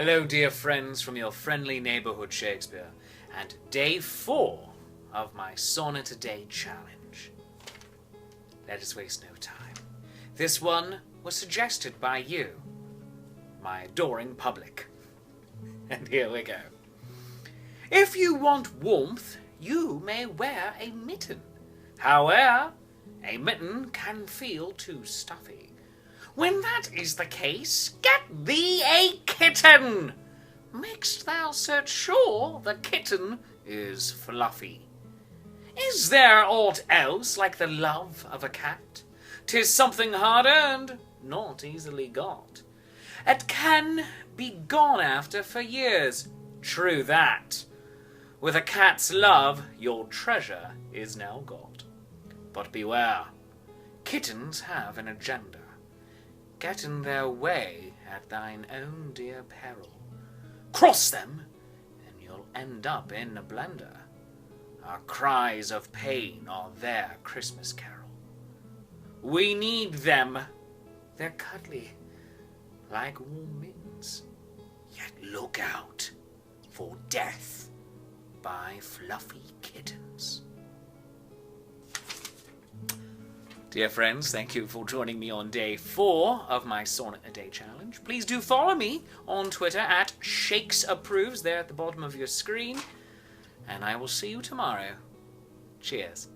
Hello, dear friends, from your friendly neighbourhood Shakespeare, and day 4 of my Sonnet-A-Day challenge. Let us waste no time. This one was suggested by you, my adoring public. And here we go. If you want warmth, you may wear a mitten. Howe'er, a mitten can feel too stuffy. When that is the case, get thee a kitten! Mak'st thou cert sure the kitten is fluffy? Is there aught else like the love of a cat? 'Tis something hard-earned, not easily got. It can be gone after for years, true that. With a cat's love, your treasure is now got. But beware, kittens have an agenda. Get in their way at thine own dear peril. Cross them, and you'll end up in a blender. Our cries of pain are their Christmas carol. We need them. They're cuddly, like warm mittens. Yet look out for death by Fluffy Kittens. Dear friends, thank you for joining me on day 4 of my Sonnet-A-Day challenge. Please do follow me on Twitter at ShakesApproves, there at the bottom of your screen. And I will see you tomorrow. Cheers.